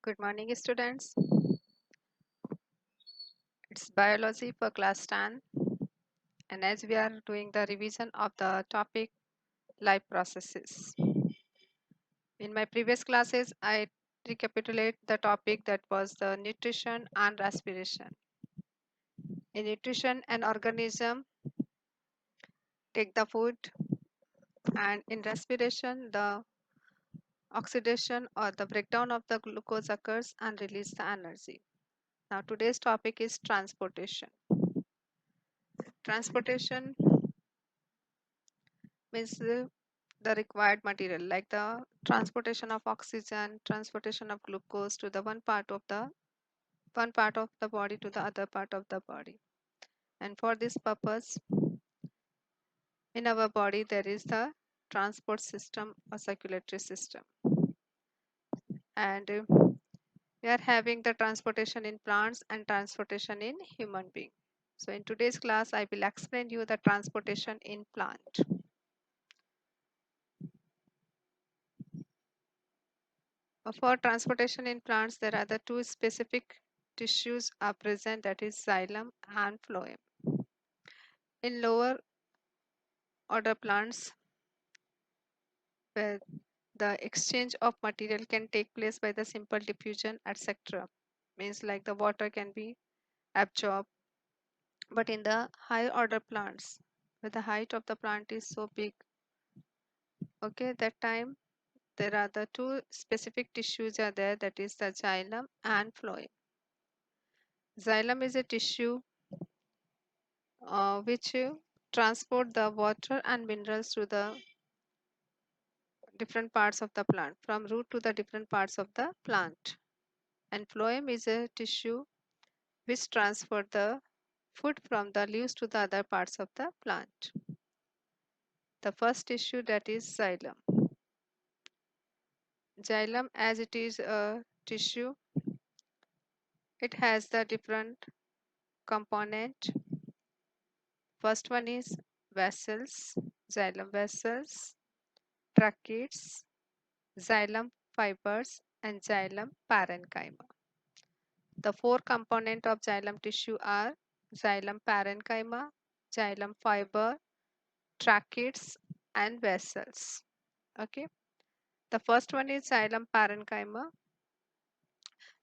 Good morning, students. It's biology for class 10. And as we are doing the revision of the topic life processes. In my previous classes, I recapitulate the topic that was the nutrition and respiration. In nutrition, an organism take the food, and in respiration, the oxidation or the breakdown of the glucose occurs and release the energy. Now today's topic is transportation. Transportation means the required material like the transportation of oxygen, transportation of glucose to the one part of the body to the other part of the body. And for this purpose, in our body there is the transport system or circulatory system. And we are having the transportation in plants and transportation in human being. So in today's class, I will explain you the transportation in plant. For transportation in plants, there are the two specific tissues are present, that is xylem and phloem. In lower order plants, where the exchange of material can take place by the simple diffusion, etc. Means like the water can be absorbed. But in the high order plants, where the height of the plant is so big, okay, that time there are the two specific tissues are there, that is the xylem and phloem. Xylem is a tissue which transport the water and minerals to the different parts of the plant, from root to the different parts of the plant. And phloem is a tissue which transfer the food from the leaves to the other parts of the plant. The first tissue, that is xylem. Xylem, as it is a tissue, it has the different component. First one is vessels, xylem vessels, tracheids, xylem fibers, and xylem parenchyma. The four components of xylem tissue are xylem parenchyma, xylem fiber, tracheids, and vessels. Okay. The first one is xylem parenchyma.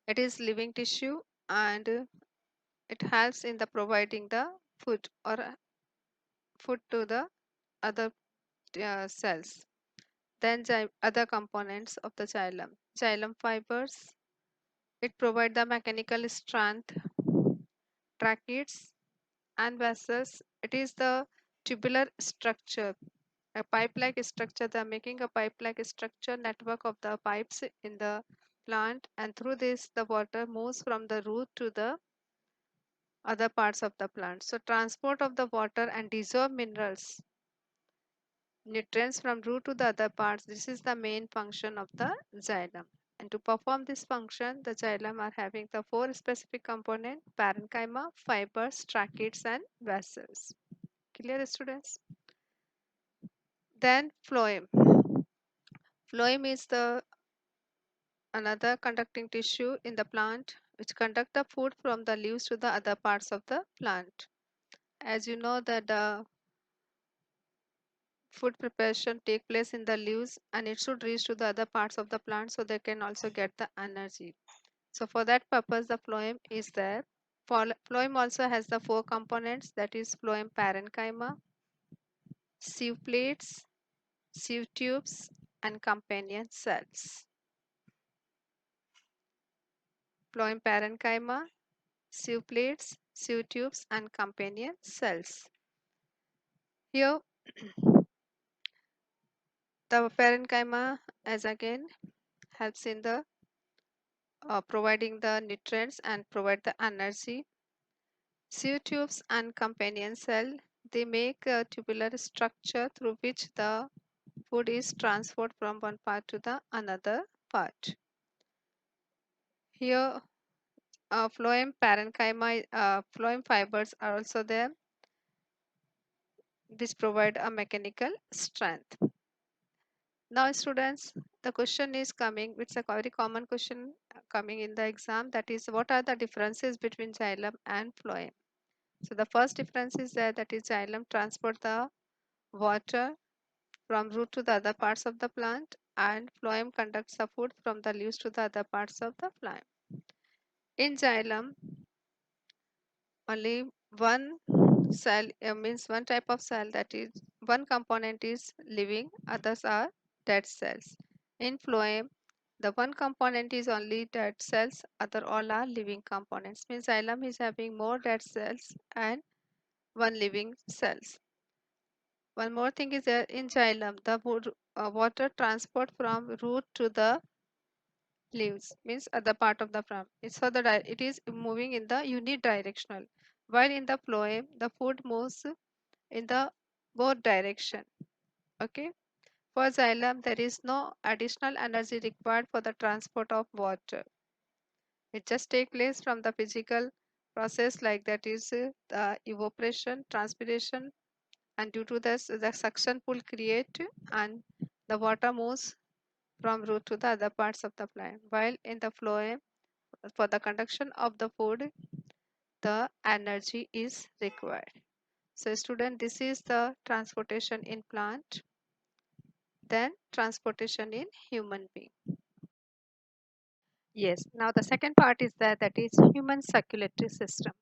It is living tissue, and it helps in the providing the food or food to the other cells. Then other components of the xylem. Xylem fibers. It provides the mechanical strength. Tracheids and vessels. It is the tubular structure, a pipe-like structure. They are making a pipe-like structure network of the pipes in the plant, and through this the water moves from the root to the other parts of the plant. So transport of the water and dissolved minerals, nutrients from root to the other parts, this is the main function of the xylem. And to perform this function, the xylem are having the four specific components: parenchyma, fibers, tracheids, and vessels. Clear, students? Then phloem. Phloem is the another conducting tissue in the plant which conduct the food from the leaves to the other parts of the plant. As you know that the food preparation take place in the leaves, and it should reach to the other parts of the plant so they can also get the energy. So for that purpose the phloem is there. Phloem also has the four components, that is phloem parenchyma, sieve plates, sieve tubes, and companion cells. Phloem parenchyma, sieve plates, sieve tubes, and companion cells. Here the parenchyma as again helps in the providing the nutrients and provide the energy. Sieve tubes and companion cell, they make a tubular structure through which the food is transferred from one part to the another part. Here phloem parenchyma, phloem fibers are also there. This provide a mechanical strength. Now, students, the question is coming. It's a very common question coming in the exam. That is, what are the differences between xylem and phloem? So the first difference is that is xylem transport the water from root to the other parts of the plant, and phloem conducts the food from the leaves to the other parts of the plant. In xylem, only one cell means one type of cell, that is one component is living, others are dead cells. In phloem, the one component is only dead cells, other all are living components. Means xylem is having more dead cells and one living cells. One more thing is that in xylem, the water transport from root to the leaves, means other part of the plant. It's so that it is moving in the unidirectional, while in the phloem, the food moves in the both direction. Okay. For xylem, there is no additional energy required for the transport of water. It just takes place from the physical process, like that is the evaporation, transpiration, and due to this, the suction pull create and the water moves from root to the other parts of the plant. While in the phloem, for the conduction of the food, the energy is required. So student, this is the transportation in plant, then transportation in human being. Yes, now the second part is that is human circulatory system.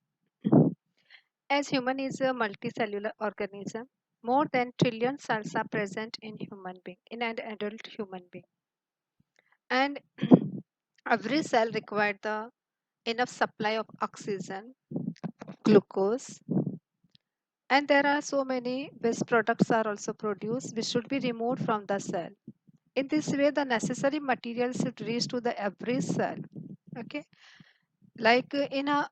As human is a multicellular organism, more than trillion cells are present in human being, in an adult human being. And every cell requires the enough supply of oxygen, glucose, and there are so many waste products are also produced which should be removed from the cell. In this way, the necessary materials should reach to the every cell. Okay, like in a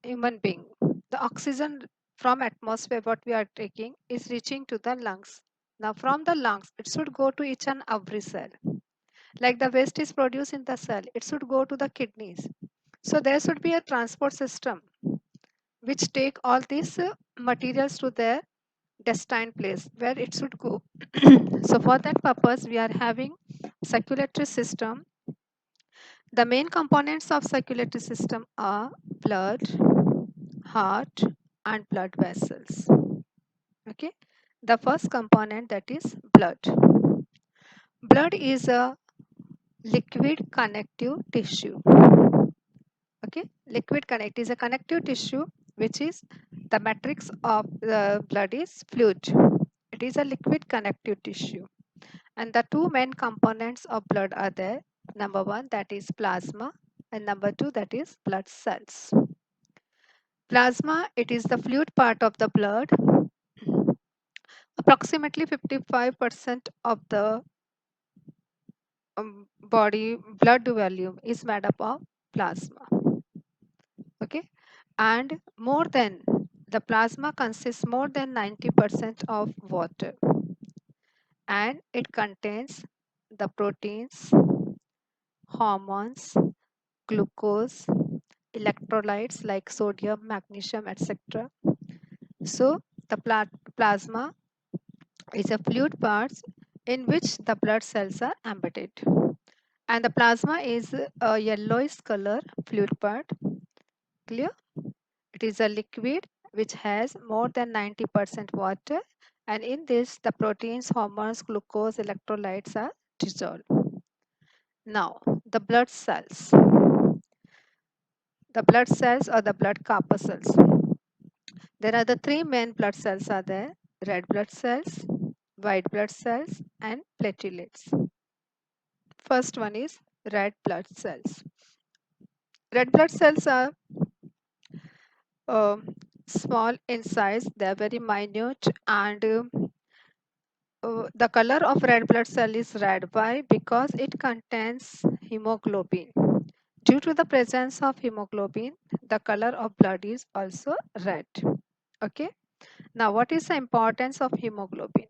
human being, the oxygen from atmosphere what we are taking is reaching to the lungs. Now from the lungs, it should go to each and every cell. Like the waste is produced in the cell, it should go to the kidneys. So there should be a transport system which take all these materials to their destined place where it should go. So for that purpose, we are having circulatory system. The main components of circulatory system are blood, heart, and blood vessels. Okay. The first component, that is blood. Blood is a liquid connective tissue. Okay. Liquid connect is a connective tissue which is the matrix of the blood is fluid. It is a liquid connective tissue. And the two main components of blood are there. Number one, that is plasma, and number two, that is blood cells. Plasma, it is the fluid part of the blood. Approximately 55% of the body blood volume is made up of plasma. Okay, and more than the plasma consists more than 90% of water, and it contains the proteins, hormones, glucose, electrolytes like sodium, magnesium, etc. So the plasma is a fluid part in which the blood cells are embedded. And the plasma is a yellowish color fluid part. Clear? It is a liquid which has more than 90% water, and in this the proteins, hormones, glucose, electrolytes are dissolved. Now the blood cells. The blood cells or the blood corpuscles. There are the three main blood cells are there: red blood cells, white blood cells, and platelets. First one is red blood cells. Red blood cells are um, small in size, they are very minute, and the color of red blood cell is red. Why? Because it contains hemoglobin. Due to the presence of hemoglobin, the color of blood is also red. Okay. Now, what is the importance of hemoglobin?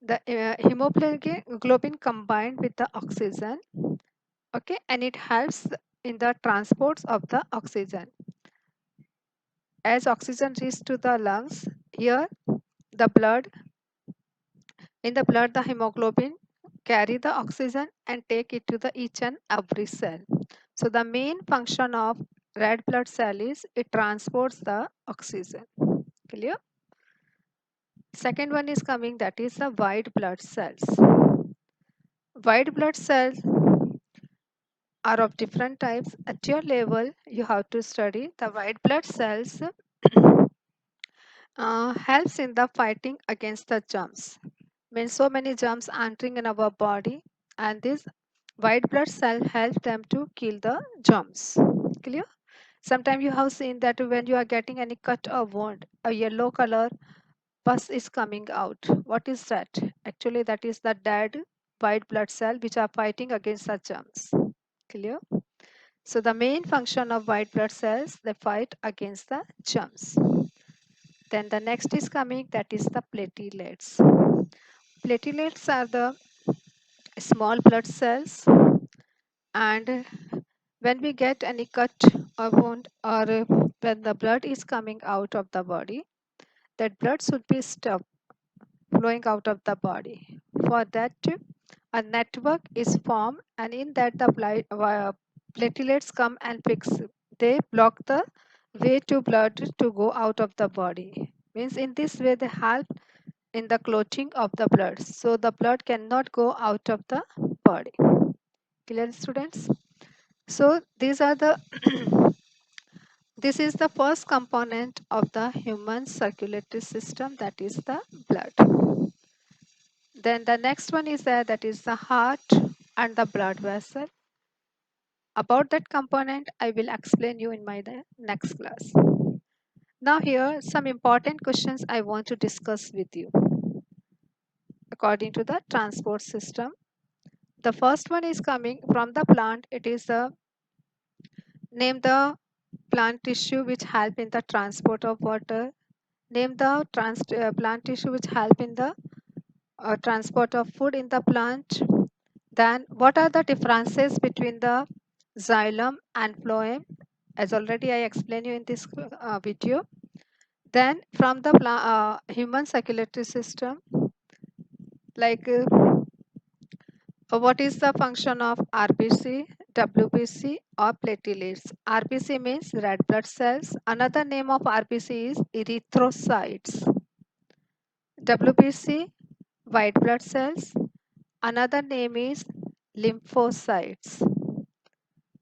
The hemoglobin combined with the oxygen, okay, and it helps in the transports of the oxygen. As oxygen reaches to the lungs, here the blood, in the blood the hemoglobin carry the oxygen and take it to the each and every cell. So the main function of red blood cell is it transports the oxygen. Clear? Second one is coming, that is the white blood cells. White blood cells are of different types. At your level, you have to study the white blood cells helps in the fighting against the germs. Means so many germs entering in our body, and this white blood cell help them to kill the germs. Clear? Sometimes you have seen that when you are getting any cut or wound, a yellow color pus is coming out. What is that? Actually, that is the dead white blood cell which are fighting against the germs. Clear? So the main function of white blood cells, they fight against the germs. Then the next is coming, that is the platelets. Platelets are the small blood cells, and when we get any cut or wound, or when the blood is coming out of the body, that blood should be stopped flowing out of the body. For that, a network is formed, and in that the platelets come and fix. They block the way to blood to go out of the body. Means in this way they help in the clotting of the blood, so the blood cannot go out of the body. Clear, students? So these are the this is the first component of the human circulatory system, that is the blood. Then the next one is there, that is the heart and the blood vessel. About that component, I will explain you in my next class. Now here, some important questions I want to discuss with you according to the transport system. The first one is coming from the plant. It is the name the plant tissue which help in the transport of water. Name the plant tissue which help in the transport of food in the plant. Then what are the differences between the xylem and phloem? As already I explained you in this video. Then from the human circulatory system, like what is the function of RBC, WBC or platelets? RBC means red blood cells. Another name of RBC is erythrocytes. WBC, white blood cells. Another name is lymphocytes.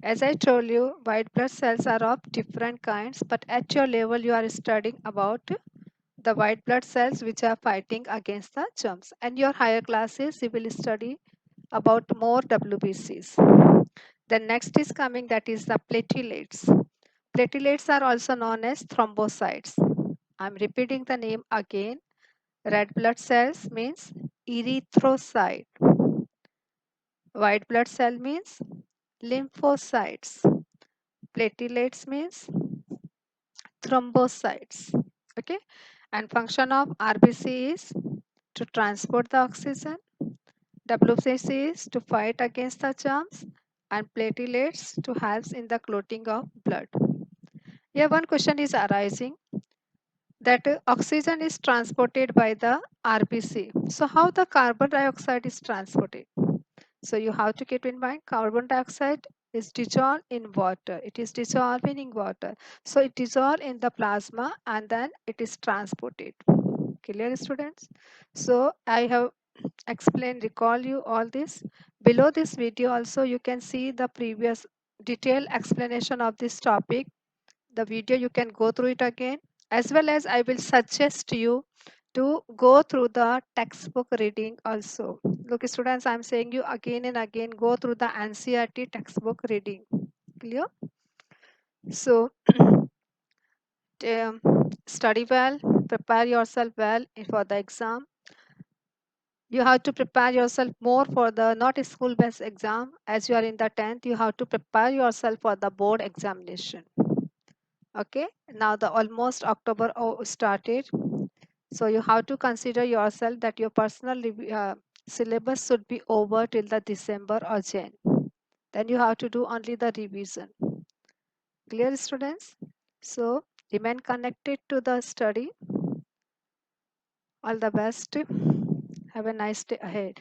As I told you, white blood cells are of different kinds, but at your level you are studying about the white blood cells which are fighting against the germs. And your higher classes you will study about more WBCs. The next is coming, that is the platelets. Platelets are also known as thrombocytes. I'm repeating the name again. Red blood cells means erythrocyte. White blood cell means lymphocytes. Platelets means thrombocytes. Okay. And function of RBC is to transport the oxygen. WBC is to fight against the germs, and platelets to help in the clotting of blood. Here one question is arising, that oxygen is transported by the RBC. So how the carbon dioxide is transported? So you have to keep in mind, carbon dioxide is dissolved in water. It is dissolving in water. So it dissolves in the plasma and then it is transported. Clear, students? So I have explained, recall you all this. Below this video also you can see the previous detailed explanation of this topic. The video you can go through it again, as well as I will suggest you to go through the textbook reading also. Look, students, I'm saying you again and again, go through the NCERT textbook reading. Clear? So study well, prepare yourself well for the exam. You have to prepare yourself more for the not school based exam. As you are in the 10th, you have to prepare yourself for the board examination. Okay, now the almost October started, so you have to consider yourself that your personal syllabus should be over till the December or Jan. Then you have to do only the revision. Clear, students? So remain connected to the study. All the best. Have a nice day ahead.